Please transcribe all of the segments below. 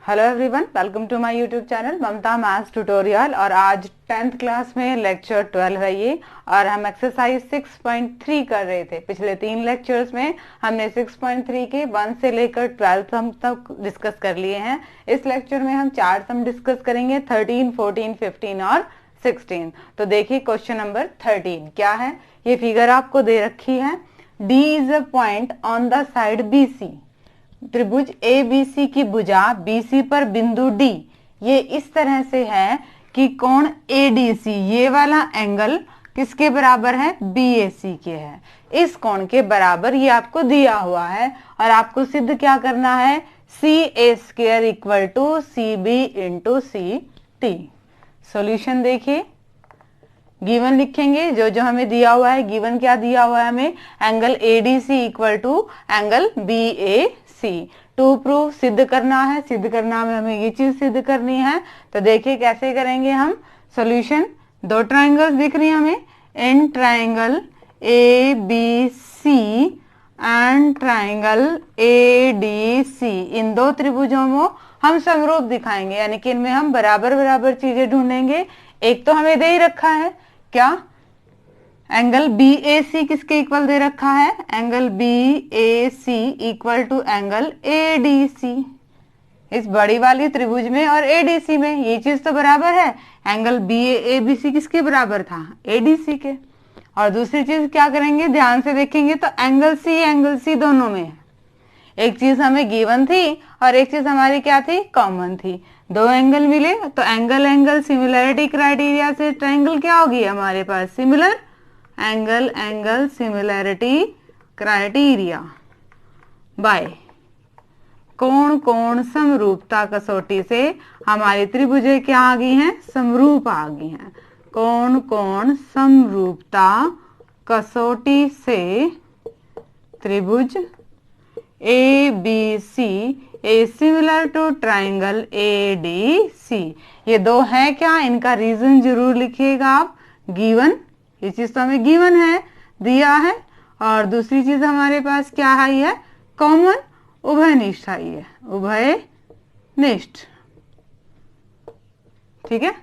Hello everyone, welcome to my YouTube channel Mamta maths tutorial. और आज 10th class में lecture 12 है ये, और हम एक्सरसाइज 6.3 कर रहे थे। पिछले 3 लेक्चर्स में हमने 6.3 के 1 से लेकर 12 सम तक डिस्कस कर लिए हैं। इस लेक्चर में हम 4 सम डिस्कस करेंगे, 13, 14, 15 और 16। तो देखिए क्वेश्चन नंबर 13 क्या है। ये फिगर आपको दे रखी है। D is a point on the side BC। त्रिभुज ABC की भुजा BC पर बिंदु D ये इस तरह से है कि कोण ADC ये वाला एंगल किसके बराबर है, BAC के है। इस कोण के बराबर ये आपको दिया हुआ है और आपको सिद्ध क्या करना है, CA² equal to CB into CT। Solution देखिए, गिवन लिखेंगे जो जो हमें दिया हुआ है। गिवन क्या दिया हुआ है हमें, angle ADC equal to angle BAC। To prove सिद्ध करना है, सिद्ध करना में हमें ये चीज सिद्ध करनी है। तो देखिए कैसे करेंगे हम सॉल्यूशन। दो ट्राइंगल्स दिख रही है हमें, in triangle ABC and triangle ADC। इन दो त्रिभुजों में हम समरूप दिखाएंगे, यानी कि इनमें हम बराबर बराबर चीजें ढूंढेंगे। एक तो हमें दे ही रखा है क्या, एंगल BAC किसके इक्वल दे रखा है, angle BAC equal to angle ADC। इस बड़ी वाली त्रिभुज में और ADC में ये चीज तो बराबर है। एंगल BABC किसके बराबर था, ADC के। और दूसरी चीज क्या करेंगे, ध्यान से देखेंगे तो एंगल C दोनों में है। एक चीज हमें गिवन थी और एक चीज हमारी क्या थी, कॉमन थी। दो एंगल मिले तो एंगल सिमिलरिटी क्राइटेरिया से ट्राइंगल क्या होगी हमारे पास, similar. Angle similarity criteria by कोण समरूपता कसौटी से हमारी त्रिभुजें क्या आ गई हैं, समरूप आ गई हैं। कोण समरूपता कसौटी से त्रिभुज ABC is similar to triangle ADC। ये दो हैं क्या, इनका रीजन जरूर लिखिएगा आप। गिवन, ये चीज तो हमें गिवन है, दिया है। और दूसरी चीज हमारे पास क्या आई है, कॉमन, उभयनिष्ठ आई है, उभयनिष्ठ। ठीक है,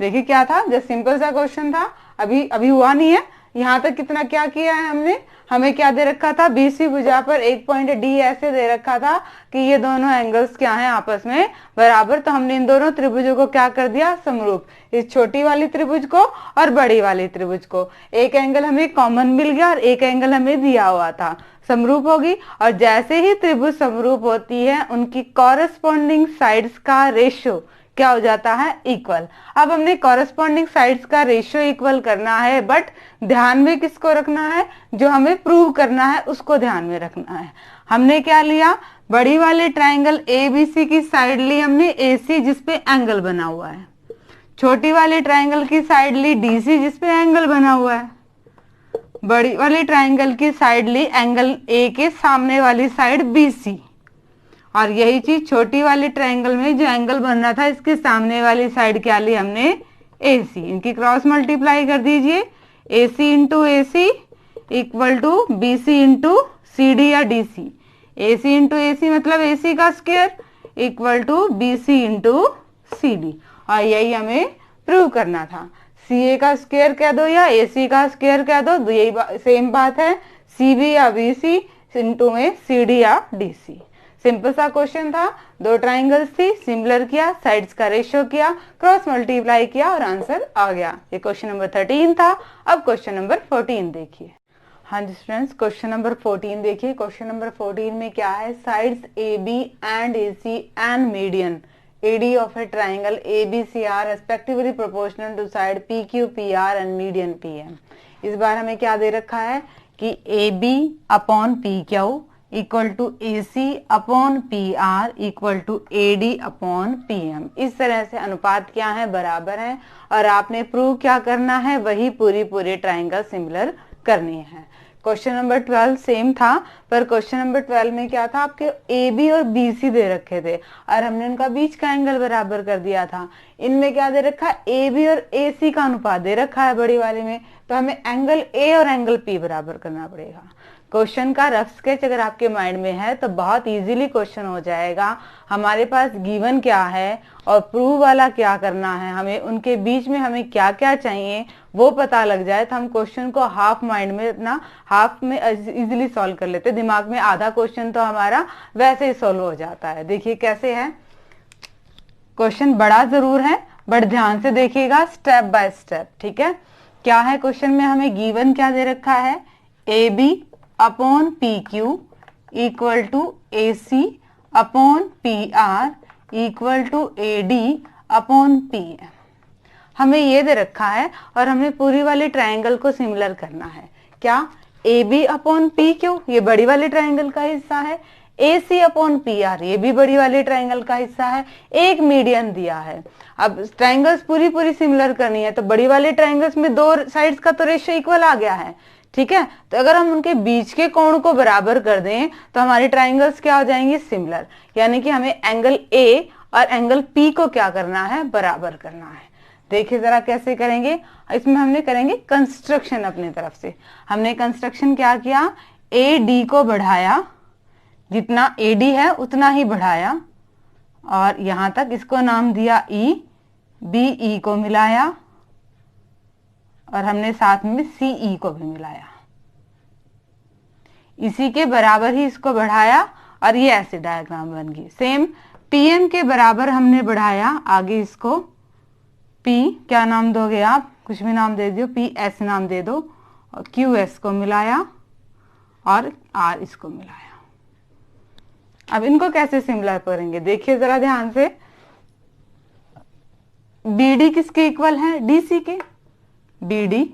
देखिए क्या था, जस्ट सिंपल सा क्वेश्चन था, अभी हुआ नहीं है। यहाँ तक कितना क्या किया है हमने, हमें क्या दे रखा था, BC भुजा पर एक पॉइंट D ऐसे दे रखा था कि ये दोनों एंगल्स क्या हैं, आपस में बराबर। तो हमने इन दोनों त्रिभुजों को क्या कर दिया, समरूप। इस छोटी वाली त्रिभुज को और बड़ी वाली त्रिभुज को एक एंगल हमें कॉमन मिल गया और एक एंगल हमें दिया हुआ था, समरूप होगी। और जैसे ही त्रिभुज समरूप होती है उनकी कॉरेस्पॉन्डिंग साइड्स का रेशियो क्या हो जाता है, इक्वल। अब हमने कॉरेस्पॉन्डिंग साइड्स का रेशियो इक्वल करना है, बट ध्यान में किसको रखना है, जो हमें प्रूव करना है उसको ध्यान में रखना है। हमने क्या लिया, बड़ी वाले ट्राइंगल ABC की साइड ली हमने AC जिसपे एंगल बना हुआ है। छोटी वाले ट्राइंगल की साइड ली DC जिसपे एंगल बना हुआ है। बड़ी वाले ट्राइंगल की साइड ली एंगल A के सामने वाली साइड BC। और यही चीज छोटी वाली ट्रायंगल में जो एंगल बन रहा था इसके सामने वाली साइड क्या ली हमने, AC। इनकी क्रॉस मल्टीप्लाई कर दीजिए, AC into AC equal to BC into CD या DC। AC इंटू AC मतलब AC का square equal to BC into CD। और यही हमें प्रूव करना था। CA का स्क्वायर कह दो या AC का स्क्वायर कह दो, यही सेम बात है। CB या BC इंटू में CD या DC। सिंपल सा क्वेश्चन था, दो ट्राइंगल्स थी, सिमिलर किया, साइड्स का रेशियो किया, क्रॉस मल्टीप्लाई किया और आंसर आ गया। ये क्वेश्चन नंबर 13 था। अब क्वेश्चन नंबर 14 देखिए। हाँ जी स्टूडेंट्स, क्वेश्चन नंबर 14 देखिए। क्वेश्चन नंबर 14 में क्या है, sides AB and AC and median AD of a triangle ABC are respectively proportional to side PQ PR and median PM। इस बार हमें क्या दे रखा है कि AB upon PQ equal to AC upon PR equal to AD upon PM। इस तरह से अनुपात क्या है, बराबर है। और आपने प्रूव क्या करना है, वही पूरी ट्राइंगल सिमिलर करनी है। क्वेश्चन नंबर 12 सेम था, पर क्वेश्चन नंबर 12 में क्या था, आपके AB और BC दे रखे थे और हमने उनका बीच का एंगल बराबर कर दिया था। इनमें क्या दे रखा है, AB और AC का अनुपात दे रखा है बड़ी वाले में, तो हमें एंगल A और एंगल P बराबर करना पड़ेगा। क्वेश्चन का रफ स्केच अगर आपके माइंड में है तो बहुत इजीली क्वेश्चन हो जाएगा। हमारे पास गिवन क्या है और प्रूव वाला क्या करना है, हमें उनके बीच में हमें क्या क्या चाहिए वो पता लग जाए तो हम क्वेश्चन को हाफ माइंड में अपना हाफ में इजीली सॉल्व कर लेते हैं। दिमाग में आधा क्वेश्चन तो हमारा वैसे ही सॉल्व हो जाता है। देखिए कैसे है, क्वेश्चन बड़ा जरूर है बट ध्यान से देखिएगा स्टेप बाय स्टेप। ठीक है, क्या है क्वेश्चन में, हमें गिवन क्या दे रखा है, A B upon P Q equal to A C upon P R equal to A D upon P M. हमें ये दे रखा है और हमें पूरी वाले ट्रायंगल को सिमिलर करना है। क्या, A B upon P Q ये बड़ी वाले ट्रायंगल का हिस्सा है, A C upon P R ये भी बड़ी वाले ट्रायंगल का हिस्सा है, एक मीडियन दिया है। अब ट्रायंगल्स पूरी पूरी सिमिलर करनी है तो बड़ी वाले ट्रायंगल्स में दो साइड्स का तो रेशियो इक्वल आ गया है। ठीक है, तो अगर हम उनके बीच के कोण को बराबर कर दें तो हमारे ट्रायंगल्स क्या हो जाएंगे, सिमिलर। यानी कि हमें एंगल ए और एंगल पी को क्या करना है, बराबर करना है। देखिए जरा कैसे करेंगे, इसमें हमने करेंगे कंस्ट्रक्शन अपनी तरफ से। हमने कंस्ट्रक्शन क्या किया, ए डी को बढ़ाया, जितना ए डी है उतना ही बढ़ाया और यहां तक इसको नाम दिया ई, बी ई को मिलाया और हमने साथ में सी ई को भी मिलाया, इसी के बराबर ही इसको बढ़ाया और ये ऐसे डायग्राम बन गई। सेम पीएम के बराबर हमने बढ़ाया, आगे इसको पी क्या नाम दोगे आप, कुछ भी नाम दे दो, पी एस नाम दे दो और क्यू एस को मिलाया और आर इसको मिलाया। अब इनको कैसे सिमिलर करेंगे, देखिए जरा ध्यान से। BD किसके इक्वल है, DC के, BD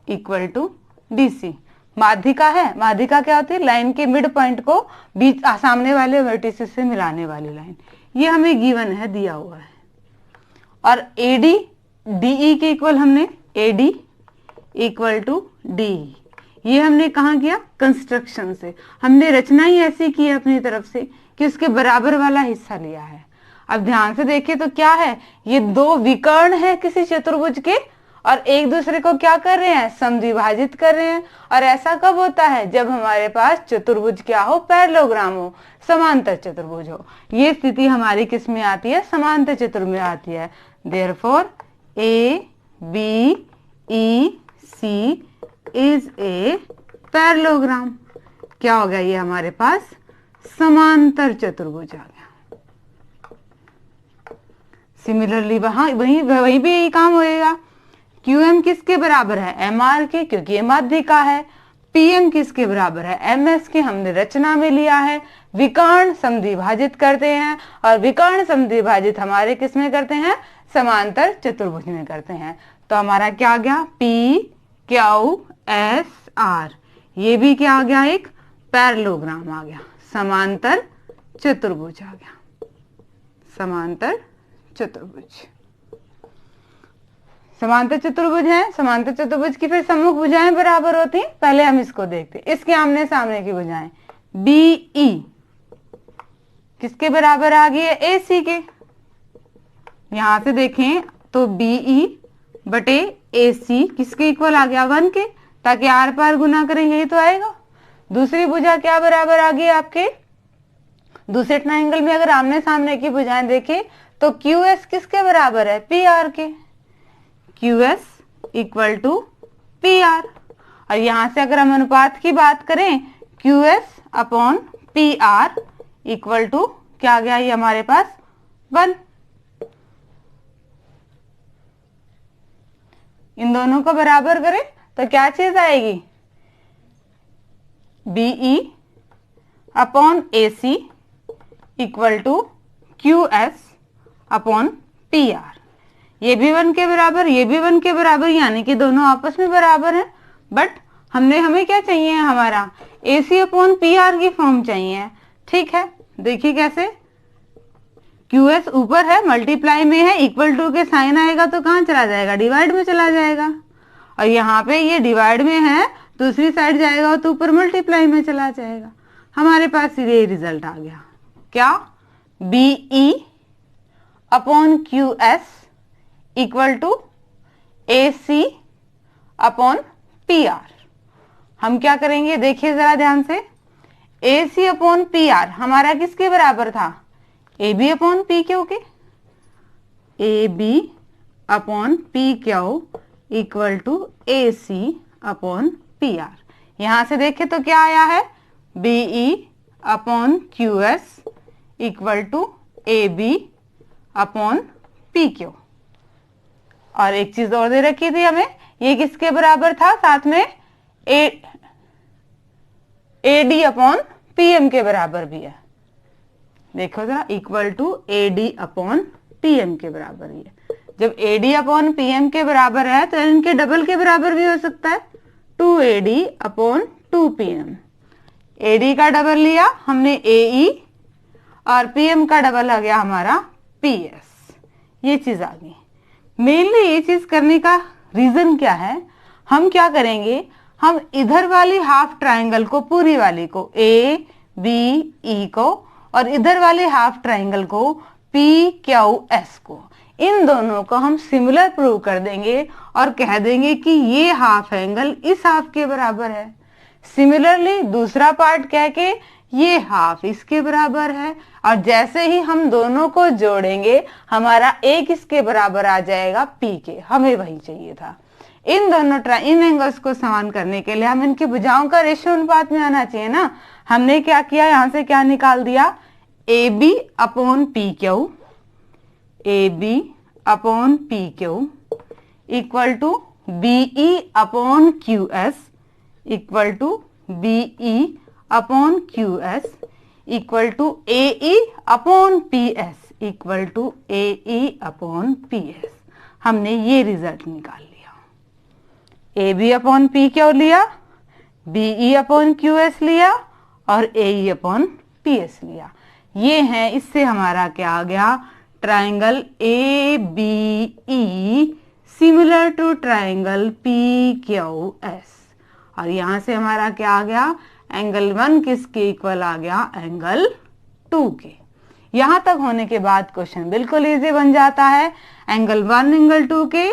इक्वल टू DC। माध्यिका है, माध्यिका क्या होती है, लाइन के मिड पॉइंट को बीच सामने वाले वर्टिसेस से मिलाने वाली लाइन। ये हमें गिवन है, दिया हुआ है। और AD DE के इक्वल हमने AD इक्वल टू DE, ये हमने कहाँ किया, कंस्ट्रक्शन से। हमने रचना ही ऐसी की है अपनी तरफ से कि उसके बराबर वाला हिस्सा लिया है। अब ध्यान से देखिए तो क्या है, ये दो विकर्ण है किसी चतुर्भुज के और एक दूसरे को क्या कर रहे हैं, समद्विभाजित कर रहे हैं। और ऐसा कब होता है, जब हमारे पास चतुर्भुज क्या हो, पैरेललोग्राम हो, समांतर चतुर्भुज हो। ये स्थिति हमारी किस में आती है, समांतर चतुर्भुज में आती है। Therefore A B E C is a parallelogram. क्या हो गया, ये हमारे पास समांतर चतुर्भुज आ गया। सिमिलरली वहीं भी यही काम होएगा। QM किसके बराबर है, MR के, क्योंकि ये माध्यिका है। PM किसके बराबर है, MS के, हमने रचना में लिया है। विकर्ण समद्विभाजित करते हैं और विकर्ण समद्विभाजित हमारे किस में करते हैं, समांतर चतुर्भुज में करते हैं। तो हमारा क्या आ गया, PQSR, ये भी क्या आ गया, एक पैरेललोग्राम आ गया, समांतर चतुर्भुज आ गया, समांतर चतुर्भुज। समांतर चतुर्भुज है, समांतर चतुर्भुज की फिर सम्मुख भुजाएं बराबर होती हैं। पहले हम इसको देखते हैं, इसके आमने सामने की भुजाएं। BE किसके बराबर आ गई है, AC के। यहां से देखें तो BE बटे AC किसके इक्वल आ गया, 1 के, ताकि आर पार गुना करें यही तो आएगा। दूसरी भुजा क्या बराबर आ गई आपके, दूसरे ट्रायंगल में अगर आमने सामने की भुजाएं देखें तो QS किसके बराबर है, PR के, QS इक्वल टू PR। और यहां से अगर हम अनुपात की बात करें, QS upon PR equal to क्या आ गया, ये हमारे पास 1। इन दोनों को बराबर करें तो क्या चीज आएगी, BE upon AC equal to QS upon PR। ये भी 1 के बराबर, ये भी 1 के बराबर, यानी कि दोनों आपस में बराबर हैं। बट हमें क्या चाहिए, हमारा AC अपॉन PR की फॉर्म चाहिए। ठीक है, देखिए कैसे, QS ऊपर है, मल्टीप्लाई में है, इक्वल टू के साइन आएगा तो कहाँ चला जाएगा, डिवाइड में चला जाएगा। और यहाँ पे ये डिवाइड में है, दूसरी साइड जाएगा तो ऊपर मल्टीप्लाई में चला जाएगा। हमारे पास ये रिजल्ट आ गया, क्या, BE upon QS equal to AC upon PR। हम क्या करेंगे, देखिए जरा ध्यान से, A C upon P R हमारा किसके बराबर था, A B upon P Q के, A B upon P Q equal to A C upon P R. यहां से देखें तो क्या आया है, B E upon Q S equal to A B upon P Q. और एक चीज और दे रखी थी हमें, ये किसके बराबर था, साथ में A D upon P M के बराबर भी है। देखो जरा, equal to A D upon P M के बराबर ही है। जब A D upon P M के बराबर है तो इनके डबल के बराबर भी हो सकता है, 2AD अपॉन 2PM। AD का डबल लिया हमने AE और PM का डबल आ गया हमारा PS। ये चीज आ गई। मेनली ये चीज करने का रीजन क्या है, हम क्या करेंगे, हम इधर वाली हाफ ट्राइंगल को, पूरी वाली को ABE को, और इधर वाले हाफ ट्राइंगल को PQS को, इन दोनों को हम सिमिलर प्रूव कर देंगे और कह देंगे कि ये हाफ एंगल इस हाफ के बराबर है। सिमिलरली दूसरा पार्ट कह के ये हाफ इसके बराबर है, और जैसे ही हम दोनों को जोड़ेंगे हमारा एक इसके बराबर आ जाएगा पी के, हमें वही चाहिए था। इन दोनों इन एंगल्स को समान करने के लिए हम इनकी भुजाओं का रेशियो अनुपात में आना चाहिए ना। हमने क्या किया, यहां से क्या निकाल दिया, A B upon P Q, A B upon P Q equal to B E upon Q S equal to B E upon Q S equal to A upon P S equal to A upon P S. हमने ये result निकाल लिया, A B upon P Q लिया, B E upon Q S लिया और A upon P S लिया। ये है, इससे हमारा क्या आ गया, triangle A B E similar to triangle P Q S. और यहां से हमारा क्या आ गया, एंगल 1 किसके इक्वल आ गया, एंगल 2 के। यहां तक होने के बाद क्वेश्चन बिल्कुल इजी बन जाता है। एंगल 1 एंगल 2 के,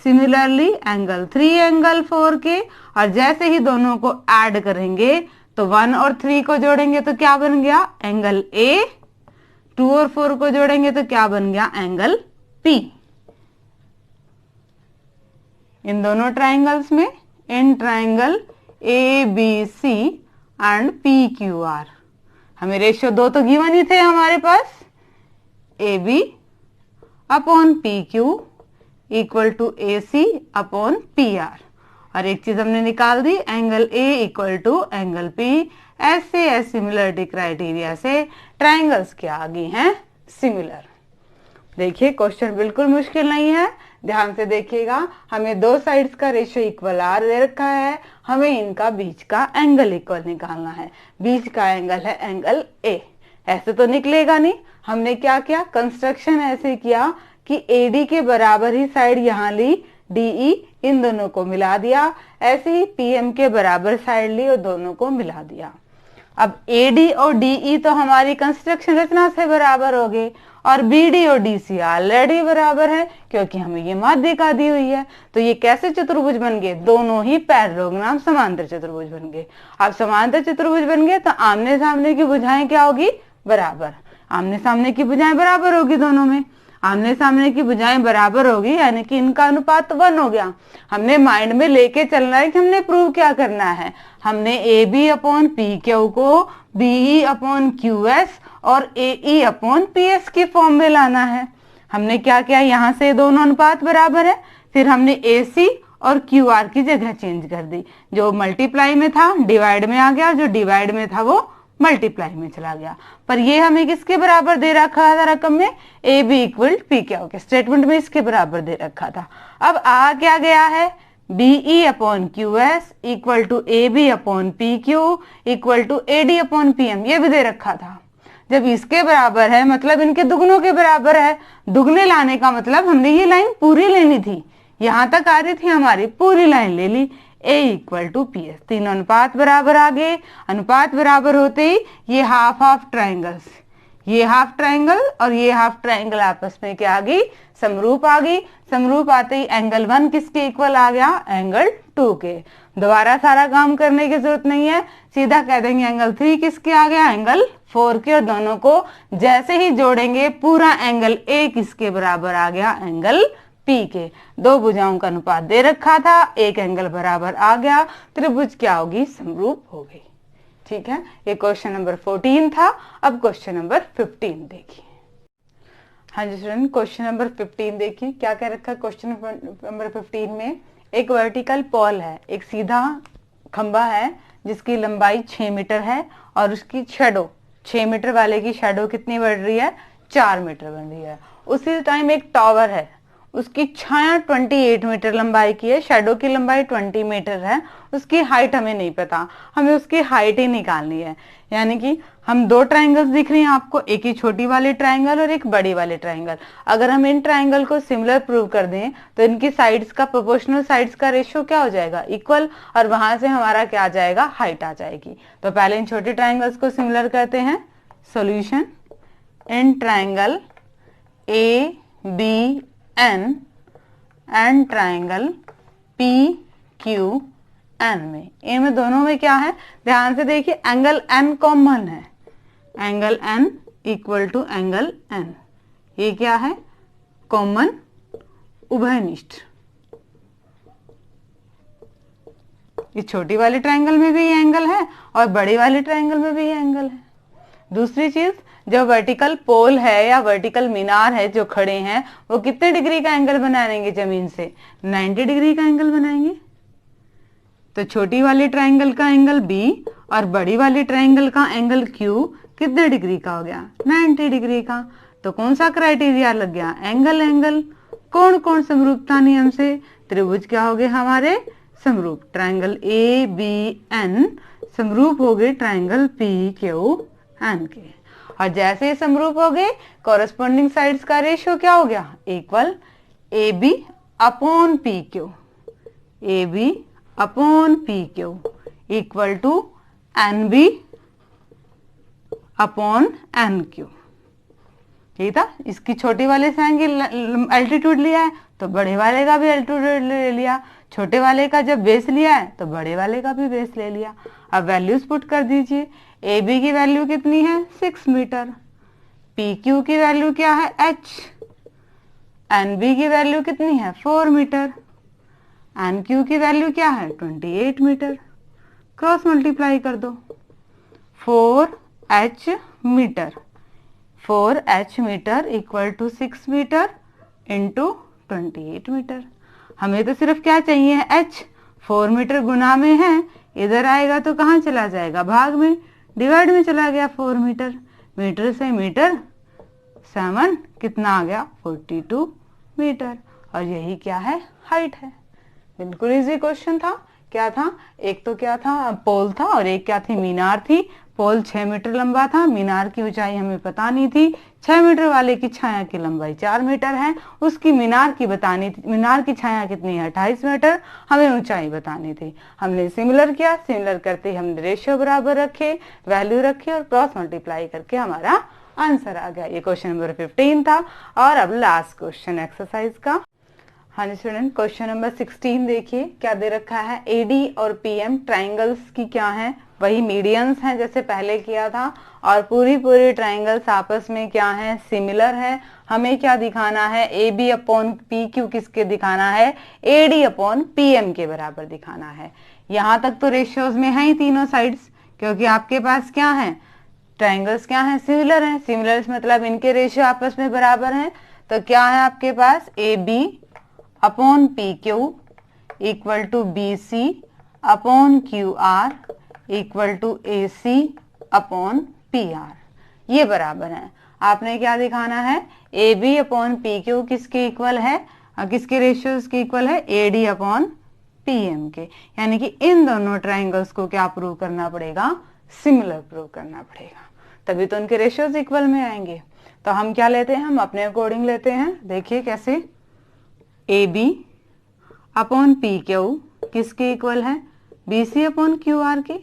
सिमिलरली एंगल 3 एंगल 4 के, और जैसे ही दोनों को ऐड करेंगे तो 1 और 3 को जोड़ेंगे तो क्या बन गया, एंगल ए, 2 और 4 को जोड़ेंगे तो क्या बन गया, एंगल पी। इन दोनों ट्राइंगल्स में, इन triangle A B C and P Q R, हमें रेशियो 2 तो गिवन ही थे हमारे पास, A B upon P Q equal to A C upon P R. और एक चीज हमने निकाल दी, angle A equal to angle P. ऐसे सिमिलरिटी क्राइटेरिया से ट्राइंगल्स क्या आ गई हैं, सिमिलर। देखिए क्वेश्चन बिल्कुल मुश्किल नहीं है, ध्यान से देखिएगा। हमें दो साइड्स का रेशियो इक्वल आर दे रखा है, हमें इनका बीच का एंगल इक्वल निकालना है। बीच का एंगल है एंगल ए, ऐसे तो निकलेगा नहीं। हमने क्या किया, कंस्ट्रक्शन ऐसे किया कि एडी के बराबर ही साइड यहाँ ली, डीई इन दोनों को मिला दिया, ऐसे ही पीएम के बराबर साइड ली और दोनों को मिला दिया। अब एडी और डीई तो हमारी कंस्ट्रक्शन रचना से बराबर हो गए, और बीडी और डीसी ऑलरेडी बराबर है क्योंकि हमें ये माध्यिका दी हुई है। तो ये कैसे चतुर्भुज बन गए, दोनों ही पैरेललोग्राम समांतर चतुर्भुज बन गए। अब समांतर चतुर्भुज बन गए तो आमने सामने की भुजाएं क्या होगी, बराबर। आमने सामने की भुजाएं बराबर होगी, दोनों में आमने सामने की भुजाएं बराबर होगी, यानी कि इनका अनुपात 1 हो गया। हमने माइंड में लेके चलना है कि हमने प्रूव क्या करना है। हमने A B upon P Q को बीई अपॉन क्यू एस और ए अपॉन पी एस की फॉर्म में लाना है। हमने क्या किया, यहाँ से दोनों अनुपात बराबर है, फिर हमने ए सी और क्यू आर की जगह चेंज कर दी। जो मल्टीप्लाई में था डिवाइड में आ गया, जो डिवाइड में था वो मल्टीप्लाई में चला गया। पर ये हमें किसके बराबर दे रखा था रकम में, A B equal P Q के स्टेटमेंट में इसके बराबर दे रखा था। अब आ क्या गया है, B E upon Q S equal to A B upon P Q equal to A D upon P M, ये भी दे रखा था। जब इसके बराबर है मतलब इनके दुगनों के बराबर है। दुगने लाने का मतलब हमने ये लाइन पूरी लेनी थी, यहां तक आ रही थी हमारी, पूरी लाइन ले ली। ए इक्वल टू पी एस, तीनों अनुपात बराबर आ गए। अनुपात बराबर होते ही ये हाफ हाफ ट्राइंगल्स, ये हाफ ट्राइंगल और ये हाफ ट्राइंगल आपस में क्या आ गई, समरूप आ गई। समरूप आते ही एंगल 1 किसके इक्वल आ गया, एंगल 2 के। दोबारा सारा काम करने की जरूरत नहीं है, सीधा कह देंगे एंगल 3 किसके आ गया, एंगल 4 के। और दोनों को जैसे ही जोड़ेंगे पूरा एंगल ए किसके बराबर आ गया, एंगल पी के। दो भुजाओं का अनुपात दे रखा था, एक एंगल बराबर आ गया, त्रिभुज क्या होगी, समरूप हो गई। ठीक है, ये क्वेश्चन नंबर 14 था। अब क्वेश्चन नंबर 15 देखिए। हाँ जी स्टूडेंट, क्वेश्चन नंबर 15 देखिए क्या कह रखा है। क्वेश्चन नंबर 15 में एक वर्टिकल पॉल है, एक सीधा खंबा है जिसकी लंबाई 6 मीटर है और उसकी शैडो 6 मीटर वाले की शैडो कितनी बढ़ रही है, 4 मीटर बन रही है। उसी टाइम एक टावर है, उसकी छाया 28 मीटर लंबाई की है, शैडो की लंबाई 20 मीटर है, उसकी हाइट हमें नहीं पता, हमें उसकी हाइट ही निकालनी है। यानी कि हम दो ट्राइंगल्स दिख रही हैं आपको, एक ही छोटी वाली ट्राइंगल और एक बड़ी वाली ट्राइंगल। अगर हम इन ट्राइंगल को सिमिलर प्रूव कर दें तो इनकी साइड्स का प्रोपोर्शनल साइड्स का रेशियो क्या हो जाएगा, इक्वल, और वहां से हमारा क्या आ जाएगा, हाइट आ जाएगी। तो पहले इन छोटे ट्राइंगल्स को सिमिलर करते हैं। Solution, in triangle A B N and triangle P Q N में, इनमें दोनों में क्या है, ध्यान से देखिए, एंगल एन कॉमन है, angle N equal to angle N, ये क्या है, कॉमन उभयनिष्ठ। ये छोटी वाली ट्राइंगल में भी ये एंगल है और बड़ी वाली ट्राइंगल में भी ये एंगल है। दूसरी चीज, जो वर्टिकल पोल है या वर्टिकल मीनार है जो खड़े हैं, वो कितने डिग्री का एंगल बनाएंगे जमीन से, 90 डिग्री का एंगल बनाएंगे। तो छोटी वाली ट्राइंगल का एंगल बी और बड़ी वाली ट्राइंगल का एंगल क्यू कितने डिग्री का हो गया, 90 डिग्री का। तो कौन सा क्राइटेरिया लग गया, एंगल एंगल। कौन कौन समरूपता नियम से, त्रिभुज क्या हो गए हमारे, समरूप। ट्राइंगल ए बी एन समरूप हो गए ट्राइंगल पी क्यू एन के। और जैसे समरूप हो गए, कॉरेस्पॉन्डिंग साइड्स का रेशियो क्या हो गया, equal, A B upon P Q, A B upon P Q equal to N B upon N Q. ठीक था, इसकी छोटी वाले से एल्टीट्यूड लिया है तो बड़े वाले का भी एल्टीट्यूड ले लिया, छोटे वाले का जब बेस लिया है तो बड़े वाले का भी बेस ले लिया। अब वैल्यूज पुट कर दीजिए, ए बी की वैल्यू कितनी है, 6 मीटर, पी क्यू की वैल्यू क्या है, एच, एन बी की वैल्यू कितनी है, 4 मीटर, एन क्यू की वैल्यू क्या है, 28 मीटर। क्रॉस मल्टीप्लाई कर दो, 4h metre, 4h metre equal to 6 metre into 28 metre. हमें तो सिर्फ क्या चाहिए, h, 4 मीटर गुना में है, इधर आएगा तो कहाँ चला जाएगा, भाग में, डिवाइड में चला गया 4 मीटर, मीटर से मीटर 7 कितना आ गया, 42 मीटर। और यही क्या है, हाइट है। बिल्कुल इजी क्वेश्चन था। क्या था, एक तो क्या था, पोल था, और एक क्या थी, मीनार थी। पोल 6 मीटर लंबा था, मीनार की ऊंचाई हमें पता नहीं थी, 6 मीटर वाले की छाया की लंबाई 4 मीटर है, उसकी मीनार की बतानी थी, मीनार की छाया कितनी है, 28 मीटर, हमें ऊंचाई बतानी थी। हमने सिमिलर किया, सिमिलर करते ही हमने रेशियो बराबर रखे, वैल्यू रखे और क्रॉस मल्टीप्लाई करके हमारा आंसर आ गया। ये क्वेश्चन नंबर 15 था। और अब लास्ट क्वेश्चन एक्सरसाइज का। हाँ जी स्टूडेंट, क्वेश्चन नंबर 16 देखिए क्या दे रखा है। एडी और पीएम ट्राइंगल्स की क्या है, वही मीडियंस हैं जैसे पहले किया था, और पूरी ट्राइंगल्स आपस में क्या है, सिमिलर है। हमें क्या दिखाना है, A B upon P Q किसके दिखाना है, A D upon P M के बराबर दिखाना है। यहाँ तक तो रेशियोज में है ही तीनों साइड्स, क्योंकि आपके पास क्या है, ट्राइंगल्स क्या है, सिमिलर है। सिमिलर मतलब इनके रेशियो आपस में बराबर हैं। तो क्या है आपके पास, A B upon P Q equal to B C upon Q R equal to A C upon P R, ये बराबर है। आपने क्या दिखाना है, A B upon P Q किसके इक्वल है, किसके रेशियोज के इक्वल है, A D upon P M के। यानी कि इन दोनों ट्राइंगल्स को क्या प्रूव करना पड़ेगा, सिमिलर प्रूव करना पड़ेगा, तभी तो उनके रेशियोज इक्वल में आएंगे। तो हम क्या लेते हैं, हम अपने अकॉर्डिंग लेते हैं। देखिए कैसे, A B upon P Q किसके इक्वल है, B C upon Q R के।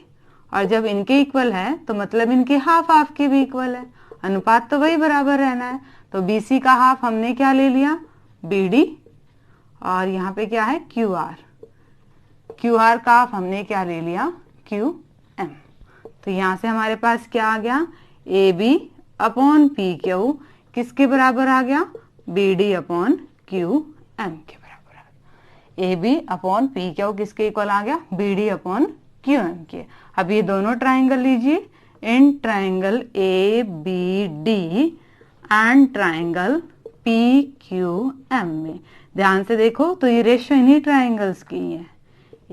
और जब इनके इक्वल है तो मतलब इनके हाफ हाफ के भी इक्वल है। अनुपात तो वही बराबर रहना है। तो BC का हाफ हमने क्या ले लिया, BD, और यहाँ पे क्या है QR, QR का हाफ हमने क्या ले लिया, QM। तो यहाँ से हमारे पास क्या आ गया, AB अपॉन PQ किसके बराबर आ गया, BD अपॉन QM के बराबर आ गया। AB अपॉन PQ किसके इक्वल आ गया, BD अपॉन QM के। अब ये दोनों ट्राइंगल लीजिए, in triangle ABD and triangle PQM में ध्यान से देखो तो ये रेशियो इन्हीं ट्राइंगल्स की है।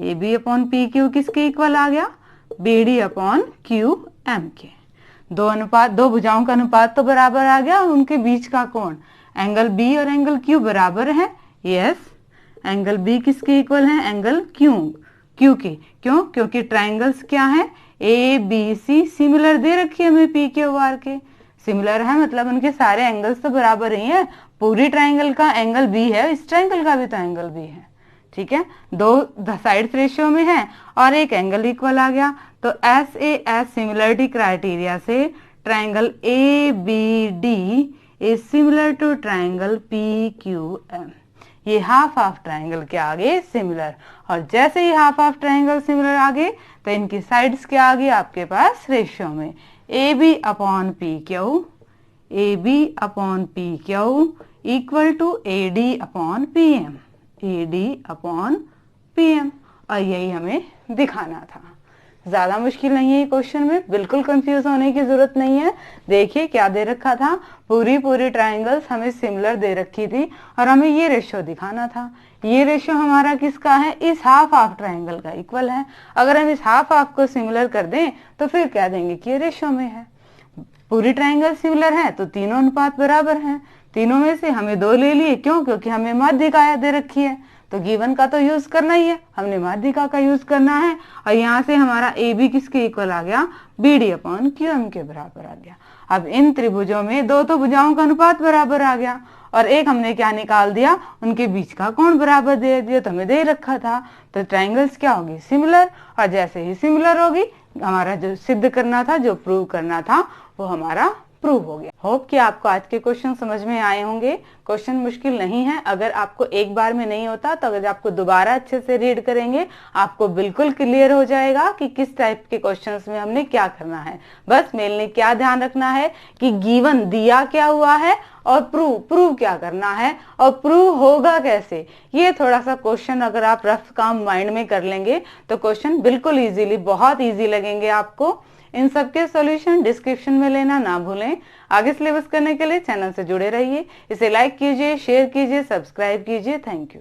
AB अपॉन PQ किसके इक्वल आ गया, BD अपॉन QM के। दो भुजाओं का अनुपात तो बराबर आ गया, और उनके बीच का कोण एंगल B और एंगल Q बराबर है। यस, एंगल B किसके इक्वल है, एंगल Q के। क्यों, क्योंकि ट्राइंगल्स क्या है, ABC सिमिलर दे रखी है हमें PQR के, सिमिलर है मतलब उनके सारे एंगल्स तो बराबर ही है। पूरी ट्राइंगल का एंगल B है, इस ट्राइंगल का भी तो एंगल B है, ठीक है। दो साइड्स रेशियो में है और एक एंगल इक्वल आ गया। तो SAS सिमिलरिटी क्राइटेरिया से triangle ABD is similar to triangle PQM। ये हाफ ऑफ ट्राइंगल के आगे सिमिलर, और जैसे ही हाफ ऑफ ट्राइंगल सिमिलर आगे तो इनकी साइड्स क्या आ गई आपके पास रेशियो में, AB upon PQ equal to AD upon PM, और यही हमें दिखाना था। ज्यादा मुश्किल नहीं है ये क्वेश्चन में, बिल्कुल कंफ्यूज होने की जरूरत नहीं है। देखिए क्या दे रखा था, पूरी ट्राइंगल्स हमें सिमिलर दे रखी थी और हमें ये रेशियो दिखाना था। ये रेशियो हमारा किसका है, इस हाफ ऑफ ट्राइंगल का इक्वल है। अगर हम इस हाफ ऑफ को सिमिलर कर दें तो फिर कह देंगे कि ये रेशियो में है। पूरी ट्राइंगल सिमिलर है तो तीनों अनुपात बराबर हैं। तीनों में से हमें 2 ले लिए, क्यों, क्योंकि हमें माध्यिका दे रखी है तो गिवन का तो यूज करना ही है, हमने माध्यिका का यूज करना है। और यहाँ से हमारा AB किसके इक्वल आ गया, BD अपॉन QM के बराबर आ गया। अब इन त्रिभुजों में दो तो भुजाओं का अनुपात बराबर आ गया, और एक हमने क्या निकाल दिया, उनके बीच का कोण बराबर दे दिया, तो हमें दे रखा था। तो ट्राइंगल्स क्या होगी, सिमिलर, और जैसे ही सिमिलर होगी हमारा जो सिद्ध करना था, जो प्रूव करना था, वो हमारा प्रूव हो गया। होप कि आपको आज के क्वेश्चन समझ में आए होंगे। क्वेश्चन मुश्किल नहीं है, अगर आपको एक बार में नहीं होता तो अगर आपको दोबारा अच्छे से रीड करेंगे आपको बिल्कुल क्लियर हो जाएगा कि किस टाइप के क्वेश्चंस में हमने क्या करना है। बस मेल ने क्या ध्यान रखना है कि गिवन दिया क्या हुआ है और प्रूव क्या करना है, और प्रूव होगा कैसे। ये थोड़ा सा क्वेश्चन अगर आप रफ काम माइंड में कर लेंगे तो क्वेश्चन बिल्कुल इजीली, बहुत इजी लगेंगे आपको। इन सबके सॉल्यूशन डिस्क्रिप्शन में लेना ना भूलें। आगे सिलेबस करने के लिए चैनल से जुड़े रहिए, इसे लाइक कीजिए, शेयर कीजिए, सब्सक्राइब कीजिए। Thank you.